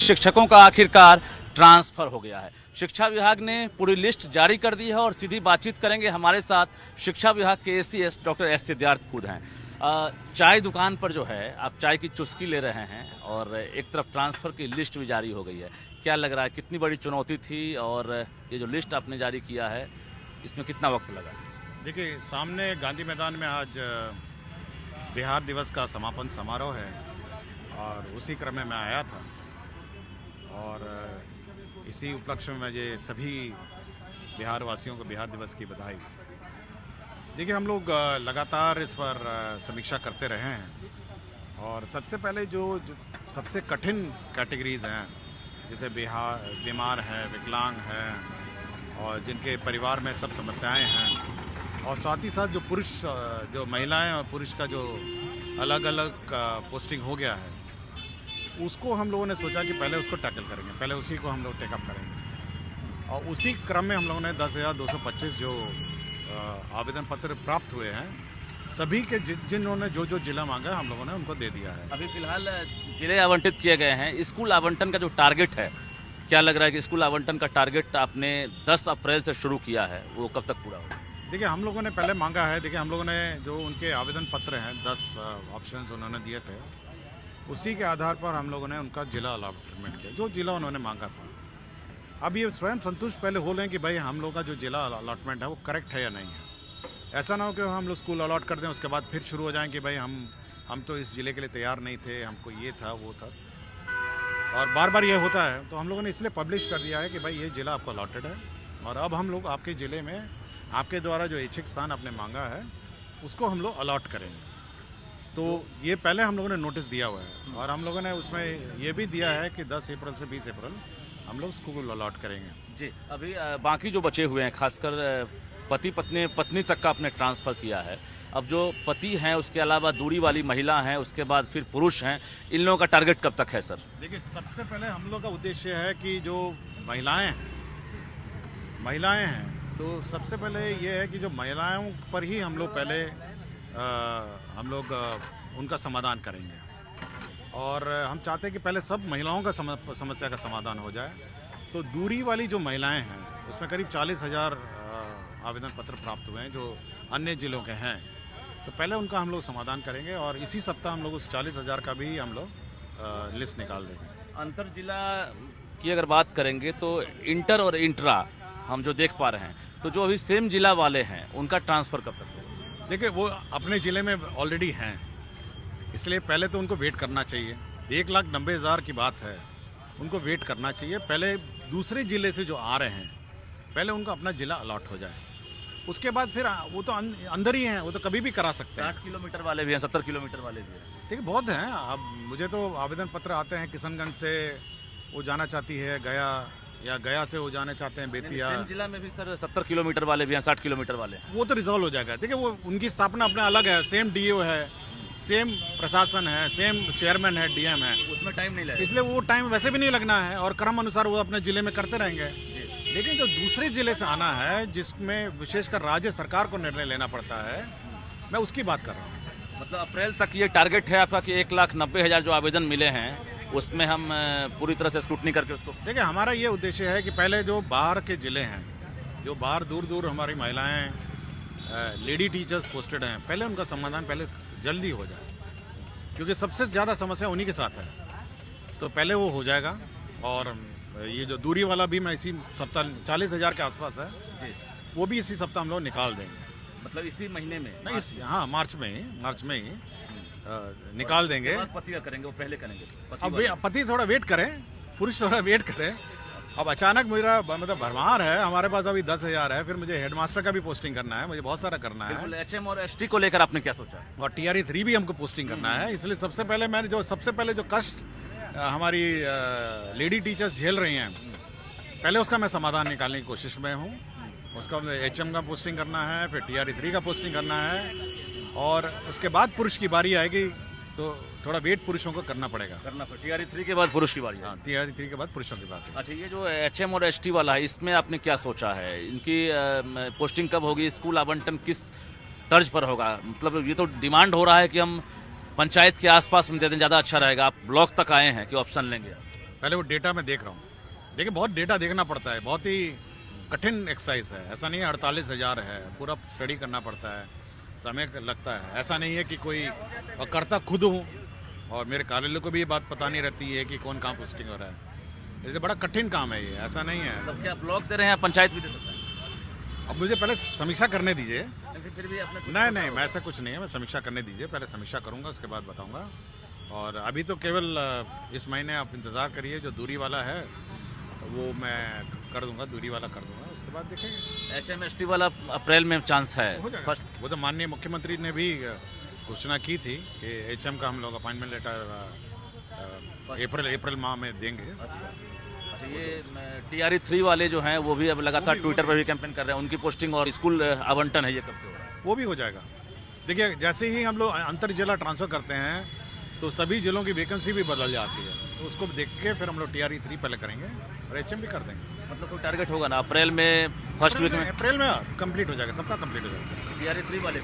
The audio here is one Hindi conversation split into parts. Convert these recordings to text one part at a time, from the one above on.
शिक्षकों का आखिरकार ट्रांसफर हो गया है। शिक्षा विभाग ने पूरी लिस्ट जारी कर दी है और सीधी बातचीत करेंगे हमारे साथ शिक्षा विभाग के एसीएस डॉक्टर एस सिद्धार्थ खुद हैं। चाय दुकान पर जो है आप चाय की चुस्की ले रहे हैं और एक तरफ ट्रांसफर की लिस्ट भी जारी हो गई है। क्या लग रहा है, कितनी बड़ी चुनौती थी और ये जो लिस्ट आपने जारी किया है इसमें कितना वक्त लगा? देखिए, सामने गांधी मैदान में आज बिहार दिवस का समापन समारोह है और उसी क्रम में मैं आया था और इसी उपलक्ष्य में मुझे सभी बिहार वासियों को बिहार दिवस की बधाई। देखिए, हम लोग लगातार इस पर समीक्षा करते रहे हैं और सबसे पहले जो सबसे कठिन कैटेगरीज हैं, जैसे बीमार हैं, विकलांग हैं और जिनके परिवार में सब समस्याएं हैं, और साथ ही साथ जो महिलाएं और पुरुष का जो अलग अलग पोस्टिंग हो गया है, उसको हम लोगों ने सोचा कि पहले उसको टैकल करेंगे, पहले उसी को हम लोग टेकअप करेंगे। और उसी क्रम में हम लोगों ने 10,225 जो आवेदन पत्र प्राप्त हुए हैं, सभी के जिन्होंने जो जिला मांगा है हम लोगों ने उनको दे दिया है। अभी फिलहाल जिले आवंटित किए गए हैं। स्कूल आवंटन का जो टारगेट है, क्या लग रहा है कि स्कूल आवंटन का टारगेट आपने 10 अप्रैल से शुरू किया है, वो कब तक पूरा होगा? देखिए, हम लोगों ने पहले मांगा है। देखिए, हम लोगों ने जो उनके आवेदन पत्र हैं 10 ऑप्शंस उन्होंने दिए थे, उसी के आधार पर हम लोगों ने उनका जिला अलॉटमेंट किया, जो जिला उन्होंने मांगा था। अब ये स्वयं संतुष्ट पहले हो लें कि भाई हम लोग का जो जिला अलॉटमेंट है वो करेक्ट है या नहीं है। ऐसा ना हो कि हम लोग स्कूल अलॉट कर दें, उसके बाद फिर शुरू हो जाएं कि भाई हम तो इस जिले के लिए तैयार नहीं थे, हमको ये था वो था, और बार बार ये होता है। तो हम लोगों ने इसलिए पब्लिश कर दिया है कि भाई ये जिला आपको अलॉटेड है और अब हम लोग आपके ज़िले में आपके द्वारा जो इच्छित स्थान आपने मांगा है उसको हम लोग अलॉट करेंगे। तो ये पहले हम लोगों ने नोटिस दिया हुआ है और हम लोगों ने उसमें ये भी दिया है कि 10 अप्रैल से 20 अप्रैल हम लोग स्कूल अलॉट करेंगे। जी, अभी बाकी जो बचे हुए हैं, खासकर पत्नी तक का आपने ट्रांसफ़र किया है। अब जो पति हैं, उसके अलावा दूरी वाली महिला हैं, उसके बाद फिर पुरुष हैं, इन लोगों का टारगेट कब तक है सर? देखिए, सबसे पहले हम लोग का उद्देश्य है कि जो महिलाएं हैं तो सबसे पहले ये है कि जो महिलाओं पर ही हम लोग पहले उनका समाधान करेंगे और हम चाहते हैं कि पहले सब महिलाओं का समस्या का समाधान हो जाए। तो दूरी वाली जो महिलाएं हैं उसमें करीब 40,000 आवेदन पत्र प्राप्त हुए हैं जो अन्य जिलों के हैं, तो पहले उनका हम लोग समाधान करेंगे और इसी सप्ताह हम लोग उस 40,000 का भी हम लोग लिस्ट निकाल देंगे। अंतर जिला की अगर बात करेंगे तो इंटर और इंट्रा हम जो देख पा रहे हैं, तो जो अभी सेम जिला वाले हैं उनका ट्रांसफ़र कब तक होगा? देखिए, वो अपने ज़िले में ऑलरेडी हैं, इसलिए पहले तो उनको वेट करना चाहिए। 1,90,000 की बात है, उनको वेट करना चाहिए। पहले दूसरे ज़िले से जो आ रहे हैं, पहले उनको अपना ज़िला अलॉट हो जाए, उसके बाद फिर वो तो अंदर ही हैं, वो तो कभी भी करा सकते हैं। 60 किलोमीटर वाले भी हैं, 70 किलोमीटर वाले भी हैं। देखिए, बहुत हैं। अब मुझे तो आवेदन पत्र आते हैं किशनगंज से वो जाना चाहती है गया, या गया से वो जाने चाहते हैं बेतिया। सेम जिला में भी सर 70 किलोमीटर वाले भी हैं, 60 किलोमीटर वाले हैं। वो तो रिजॉल्व हो जाएगा। देखिए, वो उनकी स्थापना अपना अलग है, सेम डीओ है, सेम प्रशासन है, सेम चेयरमैन है, डीएम है, उसमें टाइम नहीं लगेगा, इसलिए वो टाइम वैसे भी नहीं लगना है और क्रम अनुसार वो अपने जिले में करते रहेंगे। लेकिन जो दूसरे जिले से आना है, जिसमें विशेषकर राज्य सरकार को निर्णय लेना पड़ता है, मैं उसकी बात कर रहा हूँ। मतलब अप्रैल तक ये टारगेट है आपका कि 1,90,000 जो आवेदन मिले हैं उसमें हम पूरी तरह से स्क्रूटनी करके उसको। देखिए, हमारा ये उद्देश्य है कि पहले जो बाहर के जिले हैं, जो बाहर दूर हमारी महिलाएं लेडी टीचर्स पोस्टेड हैं, पहले उनका समाधान पहले जल्दी हो जाए, क्योंकि सबसे ज़्यादा समस्या उन्हीं के साथ है। तो पहले वो हो जाएगा और ये जो दूरी वाला भी मैं इसी सप्ताह 40,000 के आसपास है जी, वो भी इसी सप्ताह हम लोग निकाल देंगे। मतलब इसी महीने में? नहीं, हाँ, मार्च में ही निकाल देंगे। पति का करेंगे, वो पहले करेंगे। अब पति थोड़ा वेट करें, पुरुष थोड़ा वेट करें। अब अचानक मेरा मतलब भरमार है, हमारे पास अभी 10,000 है, फिर मुझे हेडमास्टर का भी पोस्टिंग करना है, मुझे बहुत सारा करना है। एचएम और एसटी को लेकर आपने क्या सोचा? और TRE 3 भी हमको पोस्टिंग करना है, इसलिए सबसे पहले जो कष्ट हमारी लेडी टीचर्स झेल रही हैं, पहले उसका मैं समाधान निकालने की कोशिश में हूँ। उसका HM का पोस्टिंग करना है, फिर TRE 3 का पोस्टिंग करना है और उसके बाद पुरुष की बारी आएगी, तो थोड़ा वेट पुरुषों को करना पड़ेगा। TRE 3 के बाद पुरुष की बारी? हाँ, TRE 3 के बाद पुरुषों की बात है। अच्छा, ये जो HM और ST वाला है, इसमें आपने क्या सोचा है? इनकी पोस्टिंग कब होगी? स्कूल आवंटन किस तर्ज पर होगा? मतलब ये तो डिमांड हो रहा है कि हम पंचायत के आसपास में दे दें, ज़्यादा अच्छा रहेगा। आप ब्लॉक तक आए हैं कि ऑप्शन लेंगे? पहले वो डेटा मैं देख रहा हूँ। देखिए बहुत डेटा देखना पड़ता है, बहुत ही कठिन एक्सरसाइज है। ऐसा नहीं है 48,000 है, पूरा स्टडी करना पड़ता है, समय लगता है। ऐसा नहीं है कि कोई और करता खुद हूँ और मेरे कार्यालय को भी ये बात पता नहीं रहती है कि कौन कहाँ पोस्टिंग हो रहा है। इसलिए बड़ा कठिन काम है ये, ऐसा नहीं है। मतलब क्या ब्लॉक दे रहे हैं, पंचायत भी दे सकते हैं? अब मुझे पहले समीक्षा करने दीजिए। लेकिन फिर भी अपने नहीं मैं ऐसा कुछ नहीं है, मैं समीक्षा करने दीजिए, पहले समीक्षा करूंगा उसके बाद बताऊंगा। और अभी तो केवल इस महीने आप इंतज़ार करिए, जो दूरी वाला है वो मैं कर दूंगा, दूरी वाला कर दूंगा, उसके बाद देखेंगे। HMST वाला अप्रैल में चांस है। हो जाएगा। वो तो माननीय मुख्यमंत्री ने भी घोषणा की थी कि HM का हम लोग अपॉइंटमेंट लेटर अप्रैल माह में देंगे। अच्छा, ये TRE 3 वाले जो हैं वो भी अब लगातार ट्विटर पर भी कैंपेन कर रहे हैं, उनकी पोस्टिंग और स्कूल आवंटन है, ये कब से हो रहा है? वो भी हो जाएगा। देखिए जैसे ही हम लोग अंतर जिला ट्रांसफर करते हैं तो सभी जिलों की वैकेंसी भी बदल जाती है, तो उसको देख के फिर हम लोग TRE 3 पहले करेंगे और HM भी कर देंगे। मतलब कोई टारगेट होगा ना अप्रैल में, फर्स्ट वीक में? अप्रैल में कंप्लीट हो जाएगा, सबका कंप्लीट हो जाएगा। TRE 3 वाले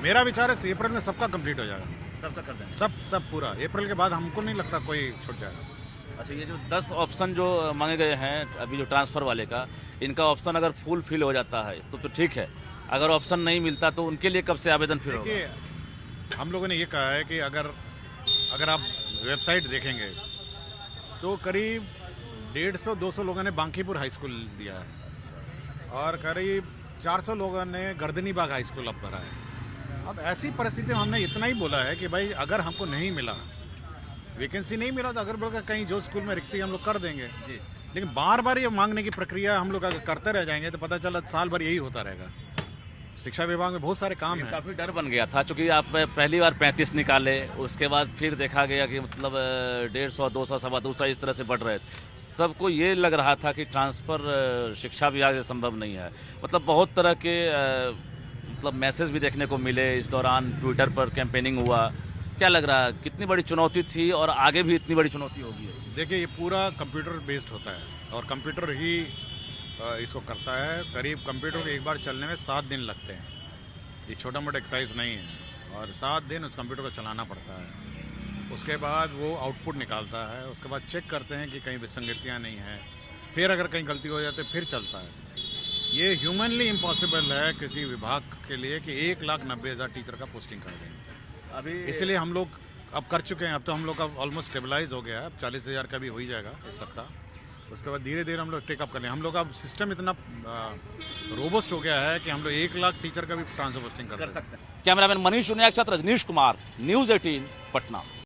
मेरा विचार है अप्रैल में सबका कंप्लीट हो जाएगा, सबका कर देंगे। सब पूरा। अप्रैल के बाद हमको नहीं लगता कोई छूट जाएगा। अच्छा, ये जो 10 ऑप्शन जो मांगे गए हैं अभी जो ट्रांसफर वाले का, इनका ऑप्शन अगर फुल फिल हो जाता है तो ठीक है, अगर ऑप्शन नहीं मिलता तो उनके लिए कब से आवेदन फिर होगा? देखिए हम लोगों ने ये कहा है कि अगर आप वेबसाइट देखेंगे तो करीब 150-200 लोगों ने बांकीपुर हाई स्कूल दिया है और करीब 400 लोगों ने गर्दनी बाग हाई स्कूल अब भरा है। अब ऐसी परिस्थिति में हमने इतना ही बोला है कि भाई अगर हमको नहीं मिला, वैकेंसी नहीं मिला तो अगर बोल कहीं जो स्कूल में रिक्ति हम लोग कर देंगे जी। लेकिन बार बार ये मांगने की प्रक्रिया हम लोग अगर करते रह जाएंगे तो पता चला साल भर यही होता रहेगा। शिक्षा विभाग में बहुत सारे काम हैं। काफी डर बन गया था क्योंकि आप पहली बार 35 निकाले, उसके बाद फिर देखा गया कि मतलब 150, 200, 225 इस तरह से बढ़ रहे थे। सबको ये लग रहा था कि ट्रांसफर शिक्षा विभाग से संभव नहीं है। मतलब बहुत तरह के मतलब मैसेज भी देखने को मिले इस दौरान, ट्विटर पर कैंपेनिंग हुआ। क्या लग रहा है कितनी बड़ी चुनौती थी और आगे भी इतनी बड़ी चुनौती होगी? देखिए ये पूरा कंप्यूटर बेस्ड होता है और कंप्यूटर ही इसको करता है। करीब कंप्यूटर को एक बार चलने में 7 दिन लगते हैं। ये छोटा मोटा एक्सरसाइज नहीं है और 7 दिन उस कंप्यूटर को चलाना पड़ता है। उसके बाद वो आउटपुट निकालता है, उसके बाद चेक करते हैं कि कहीं विसंगतियाँ नहीं हैं, फिर अगर कहीं गलती हो जाती है फिर चलता है। ये ह्यूमनली इम्पॉसिबल है किसी विभाग के लिए कि 1,90,000 टीचर का पोस्टिंग कर दें। अभी इसलिए हम लोग अब कर चुके हैं। अब तो हम लोग का ऑलमोस्ट स्टेबलाइज हो गया है। अब 40,000 का भी हो ही जाएगा इस सप्ताह। उसके बाद धीरे धीरे हम लोग टेकअप कर लें। हम लोग का सिस्टम इतना रोबस्ट हो गया है कि हम लोग 1,00,000 टीचर का भी ट्रांसफर पोस्टिंग कर सकते हैं। कैमरामैन मनीष उनिया के साथ रजनीश कुमार, न्यूज़ 18 पटना।